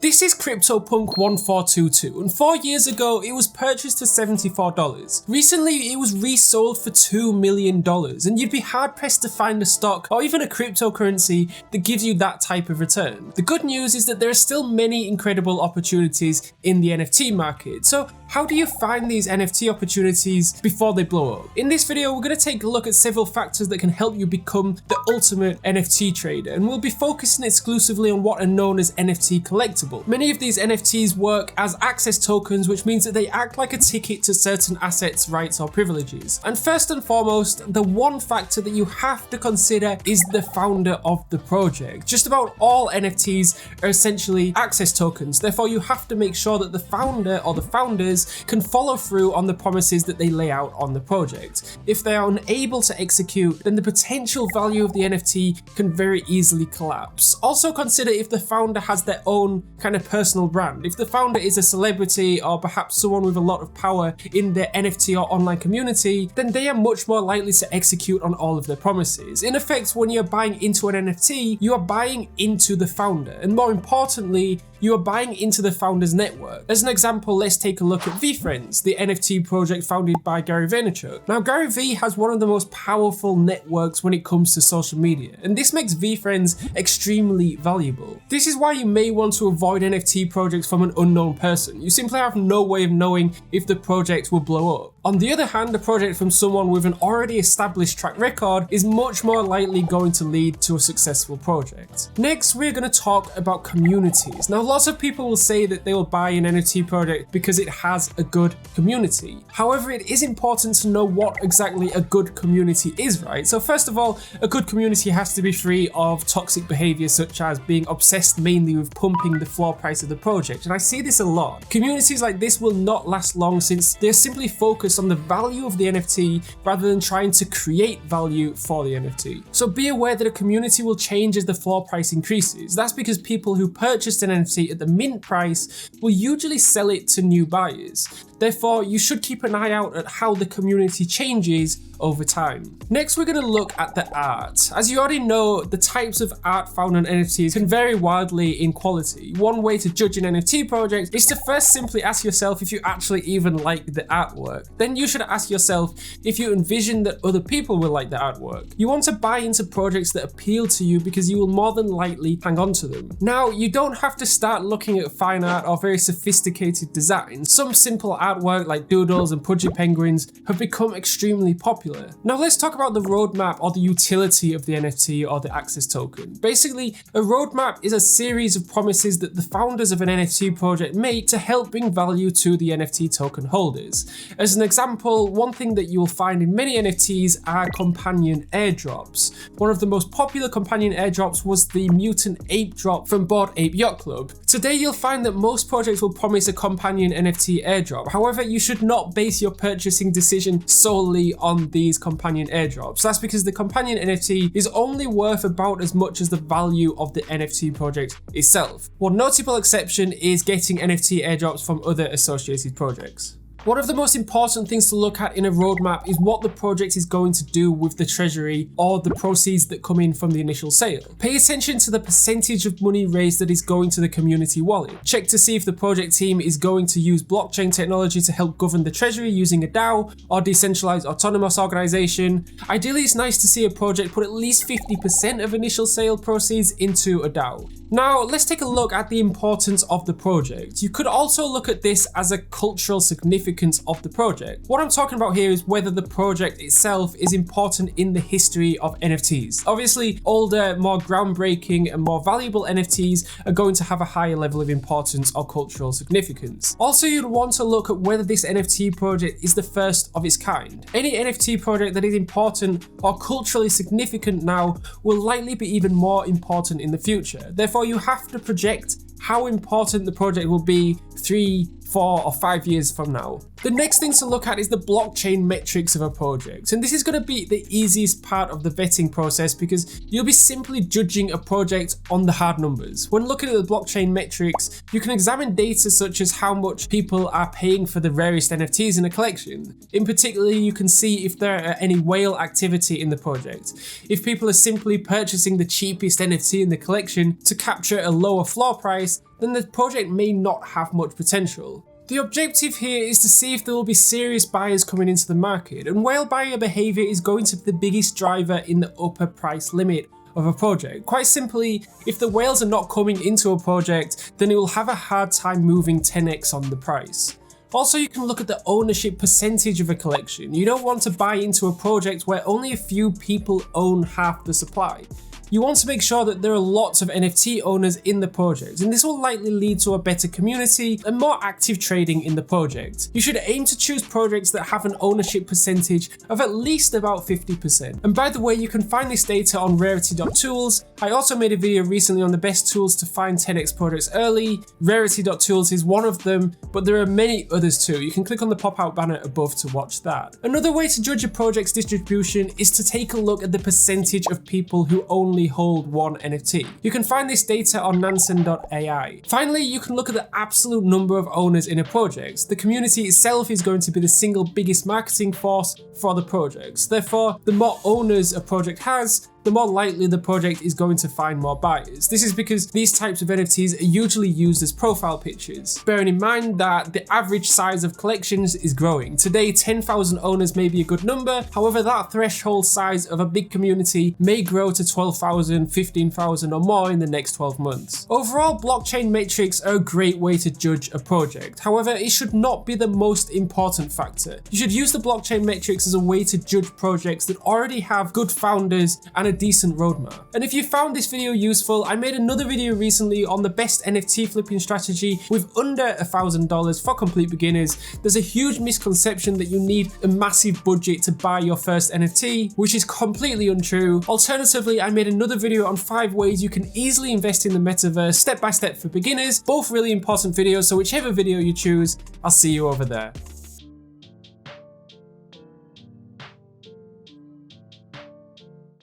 This is CryptoPunk 1422, and 4 years ago it was purchased for $74. Recently it was resold for $2 million, and you'd be hard pressed to find a stock or even a cryptocurrency that gives you that type of return. The good news is that there are still many incredible opportunities in the NFT market, so how do you find these NFT opportunities before they blow up? In this video we're going to take a look at several factors that can help you become the ultimate NFT trader, and we'll be focusing exclusively on what are known as NFT collectables. Many of these NFTs work as access tokens, which means that they act like a ticket to certain assets, rights or privileges. And first and foremost, the one factor that you have to consider is the founder of the project. Just about all NFTs are essentially access tokens, therefore you have to make sure that the founder or the founders can follow through on the promises that they lay out on the project. If they are unable to execute, then the potential value of the NFT can very easily collapse. Also consider if the founder has their own kind of personal brand. If the founder is a celebrity or perhaps someone with a lot of power in the NFT or online community, then they are much more likely to execute on all of their promises. In effect, when you're buying into an NFT, you are buying into the founder, and more importantly, you are buying into the founder's network. As an example, let's take a look at VeeFriends, the NFT project founded by Gary Vaynerchuk. Now, Gary V has one of the most powerful networks when it comes to social media, and this makes VeeFriends extremely valuable. This is why you may want to avoid NFT projects from an unknown person. You simply have no way of knowing if the project will blow up. On the other hand, a project from someone with an already established track record is much more likely going to lead to a successful project. Next, we're going to talk about communities. Now, lots of people will say that they will buy an NFT project because it has a good community. However, it is important to know what exactly a good community is, right? So first of all, a good community has to be free of toxic behavior such as being obsessed mainly with pumping the floor price of the project, and I see this a lot. Communities like this will not last long since they're simply focused on the value of the NFT rather than trying to create value for the NFT. So be aware that a community will change as the floor price increases. That's because people who purchased an NFT at the mint price will usually sell it to new buyers. Therefore, you should keep an eye out at how the community changes over time. Next, we're going to look at the art. As you already know, the types of art found on NFTs can vary wildly in quality. One way to judge an NFT project is to first simply ask yourself if you actually even like the artwork. Then you should ask yourself if you envision that other people will like the artwork. You want to buy into projects that appeal to you because you will more than likely hang on to them. Now, you don't have to start looking at fine art or very sophisticated designs. Some simple artwork like doodles and pudgy penguins have become extremely popular. Now let's talk about the roadmap or the utility of the NFT or the access token. Basically, a roadmap is a series of promises that the founders of an NFT project make to help bring value to the NFT token holders. As an example, one thing that you will find in many NFTs are companion airdrops. One of the most popular companion airdrops was the Mutant Ape drop from Bored Ape Yacht Club. Today you'll find that most projects will promise a companion NFT airdrop. However, you should not base your purchasing decision solely on these companion airdrops. That's because the companion NFT is only worth about as much as the value of the NFT project itself. One notable exception is getting NFT airdrops from other associated projects. One of the most important things to look at in a roadmap is what the project is going to do with the treasury or the proceeds that come in from the initial sale. Pay attention to the percentage of money raised that is going to the community wallet. Check to see if the project team is going to use blockchain technology to help govern the treasury using a DAO or decentralized autonomous organization. Ideally, it's nice to see a project put at least 50% of initial sale proceeds into a DAO. Now, let's take a look at the importance of the project. You could also look at this as a cultural significance of the project. What I'm talking about here is whether the project itself is important in the history of NFTs. Obviously, older, more groundbreaking and more valuable NFTs are going to have a higher level of importance or cultural significance. Also, you'd want to look at whether this NFT project is the first of its kind. Any NFT project that is important or culturally significant now will likely be even more important in the future. Therefore, you have to project how important the project will be 3, 4 or 5 years from now. The next thing to look at is the blockchain metrics of a project. And this is going to be the easiest part of the vetting process because you'll be simply judging a project on the hard numbers. When looking at the blockchain metrics, you can examine data such as how much people are paying for the rarest NFTs in a collection. In particular, you can see if there are any whale activity in the project. If people are simply purchasing the cheapest NFT in the collection to capture a lower floor price, then the project may not have much potential. The objective here is to see if there will be serious buyers coming into the market, and whale buyer behavior is going to be the biggest driver in the upper price limit of a project. Quite simply, if the whales are not coming into a project, then it will have a hard time moving 10x on the price. Also, you can look at the ownership percentage of a collection. You don't want to buy into a project where only a few people own half the supply. You want to make sure that there are lots of NFT owners in the project, and this will likely lead to a better community and more active trading in the project. You should aim to choose projects that have an ownership percentage of at least about 50%. And by the way, you can find this data on rarity.tools. I also made a video recently on the best tools to find 10x projects early. Rarity.tools is one of them, but there are many others too. You can click on the pop-out banner above to watch that. Another way to judge a project's distribution is to take a look at the percentage of people who only hold one NFT. You can find this data on Nansen.ai. Finally, you can look at the absolute number of owners in a project. The community itself is going to be the single biggest marketing force for the projects. Therefore, the more owners a project has, the more likely the project is going to find more buyers. This is because these types of NFTs are usually used as profile pictures. Bearing in mind that the average size of collections is growing. Today, 10,000 owners may be a good number. However, that threshold size of a big community may grow to 12,000, 15,000 or more in the next 12 months. Overall, blockchain metrics are a great way to judge a project. However, it should not be the most important factor. You should use the blockchain metrics as a way to judge projects that already have good founders and a decent roadmap. And if you found this video useful, I made another video recently on the best NFT flipping strategy with under $1,000 for complete beginners. There's a huge misconception that you need a massive budget to buy your first NFT, which is completely untrue. Alternatively, I made another video on 5 ways you can easily invest in the metaverse step by step for beginners. Both really important videos, so whichever video you choose, I'll see you over there.